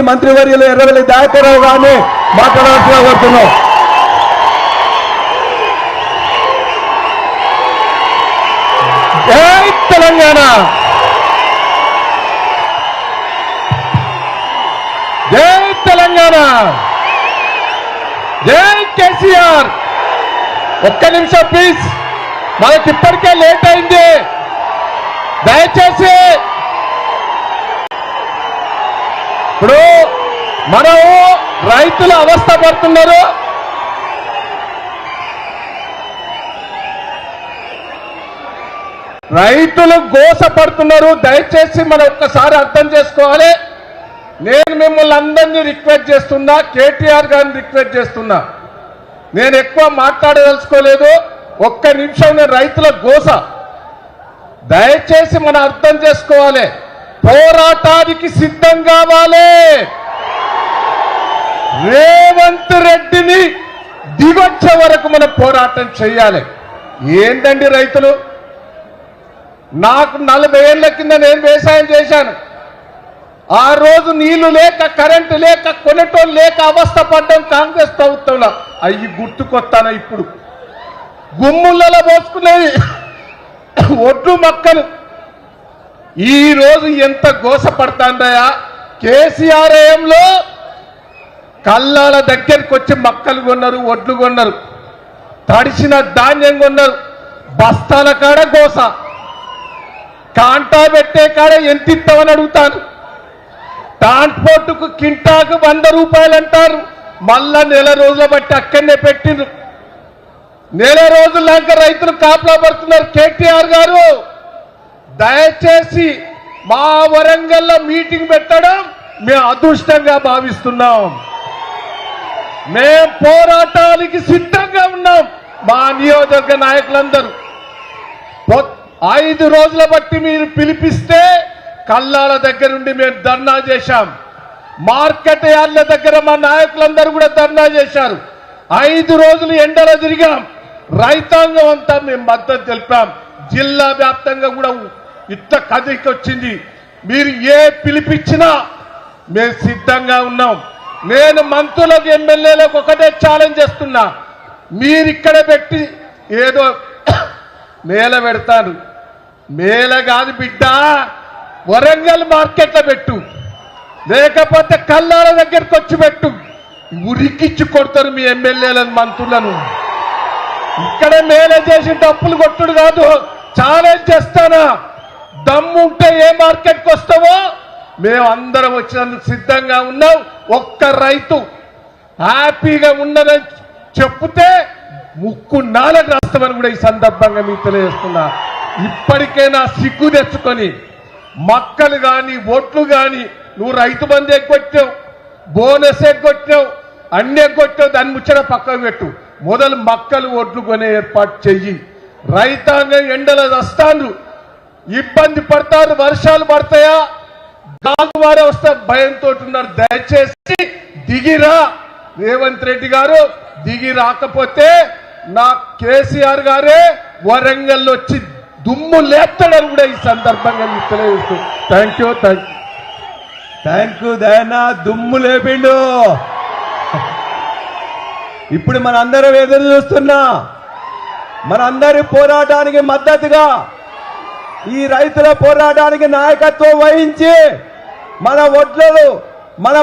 మంత్రివర్యులు ఎర్రవెల్లి దయాకర్రావు గారిని మాట్లాడాల్సిన కోరుతున్నాం. జై తెలంగాణ, జై తెలంగాణ, జై కేసీఆర్. ఒక్క నిమిషం ప్లీజ్, మనకి ఇప్పటికే లేట్ అయింది. దయచేసి ఇప్పుడు మనం రైతులు అవస్థ పడుతున్నారు. రైతులు గోసపడుతున్నారు. దయచేసి మనం ఒక్కసారి అర్థం చేసుకోవాలి. నేను మిమ్మల్ని అందరినీ రిక్వెస్ట్ చేస్తున్నా, కేటీఆర్ గారిని రిక్వెస్ట్ చేస్తున్నా. నేను ఎక్కువ మాట్లాడదలుచుకోలేదు. ఒక్క నిమిషం నేను రైతుల గోస దయచేసి మనం అర్థం చేసుకోవాలి. పోరాటానికి సిద్ధం కావాలి. రేవంత్ రెడ్డిని దిగొచ్చే వరకు మనం పోరాటం చేయాలి. ఏందండి రైతులు, నాకు 40 ఏళ్ల కింద నేను వ్యవసాయం చేశాను. ఆ రోజు నీళ్లు లేక, కరెంటు లేక, కొనేటోళ్ళు లేక అవస్థ పడ్డం కాంగ్రెస్ ప్రభుత్వంలో. అవి గుర్తుకొస్తాను. ఇప్పుడు గుమ్ములలో పోసుకునేది ఒడ్లు మొక్కలు. ఈ రోజు ఎంత గోసపడతాందయా. కేసీఆర్ ఏయంలో కళ్ళాల దగ్గరికి వచ్చి మక్కలు కొన్నారు, ఒడ్లు కొన్నారు, తడిసిన ధాన్యం కొన్నారు. బస్తాల కాడ గోస, కాంటా పెట్టే కాడ ఎంత ఇస్తామని అడుగుతాను. ట్రాన్స్పోర్టుకు కింటాకు 100 రూపాయలు అంటారు. మళ్ళా నెల రోజుల బట్టి అక్కడనే పెట్టిండ్రు. నెల రోజులాగా రైతులు కాపలా పడుతున్నారు. కేటీఆర్ గారు దయచేసి మా వరంగల్లో మీటింగ్ పెట్టడం మేము అదృష్టంగా భావిస్తున్నాం. మేం పోరాటానికి సిద్ధంగా ఉన్నాం. మా నియోజకవర్గ నాయకులందరూ 5 రోజుల బట్టి మీరు పిలిపిస్తే కల్లాల దగ్గర నుండి మేము ధర్నా చేశాం. మార్కెట్ యార్డ్ల దగ్గర మా నాయకులందరూ కూడా ధర్నా చేశారు. 5 రోజులు ఎండలో తిరిగాం. రైతాంగం అంతా మేము మద్దతు తెలిపాం. జిల్లా వ్యాప్తంగా కూడా ఇంత కదిలికి వచ్చింది. మీరు ఏ పిలిపించినా మేము సిద్ధంగా ఉన్నాం. నేను మంత్రులకు, ఎమ్మెల్యేలకు ఒకటే ఛాలెంజ్ చేస్తున్నా. మీరు ఇక్కడ పెట్టి ఏదో మేళ పెడతాను. మేళ కాదు బిడ్డ, వరంగల్ మార్కెట్లో పెట్టు, లేకపోతే కల్లాల దగ్గరికి వచ్చి పెట్టు. ఉరికిచ్చి కొడతారు మీ ఎమ్మెల్యేలను, మంత్రులను. ఇక్కడ మేళ చేసి డప్పులు కొట్టుడు కాదు. ఛాలెంజ్ చేస్తానా, దమ్ము ఉంటే ఏ మార్కెట్కి వస్తావో మేము అందరం వచ్చినందుకు సిద్ధంగా ఉన్నాం. ఒక్క రైతు హ్యాపీగా ఉన్నదని చెప్తే ముక్కు నాలుగు రాస్తామని కూడా ఈ సందర్భంగా మీకు తెలియజేస్తున్నా. ఇప్పటికైనా సిగ్గు తెచ్చుకొని మక్కలు కానీ, ఒట్లు కానీ, నువ్వు రైతు బంధు ఎగ్గొట్టావు, బోనస్ ఎగ్గొట్టావు, అన్ని ఎగ్గొట్టావు, దాన్ని ముచ్చట పక్కకు పెట్టు. మొదలు మక్కలు, ఒట్లు కొనే ఏర్పాటు చెయ్యి. రైతాంగం ఎండలో వస్తాను, ఇబ్బంది పడతారు. వర్షాలు పడతాయా, గాలివార వస్తే భయంతో ఉన్నారు. దయచేసి దిగిరా. రేవంత్ రెడ్డి గారు దిగి రాకపోతే నా కేసీఆర్ గారే వరంగల్ వచ్చి దుమ్ము లేస్తాడని కూడా ఈ సందర్భంగా మీకు తెలియజేస్తూ థ్యాంక్ యూ దయనా. దుమ్ము లేపిండు. ఇప్పుడు మనందరం ఎదురు చూస్తున్నా. మనందరి పోరాటానికి మద్దతుగా, ఈ రైతుల పోరాటానికి నాయకత్వం వహించి మన ఒడ్లను, మన